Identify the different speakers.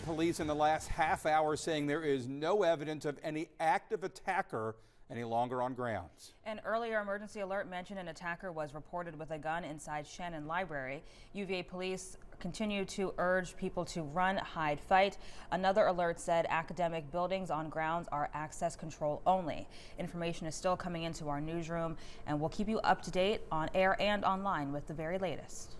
Speaker 1: police in the last half hour saying there is no evidence of any active attacker any longer on grounds.
Speaker 2: An earlier emergency alert mentioned an attacker was reported with a gun inside Shannon Library. UVA police continue to urge people to run, hide, fight. Another alert said academic buildings on grounds are access control only. Information is still coming into our newsroom, and we'll keep you up to date on air and online with the very latest.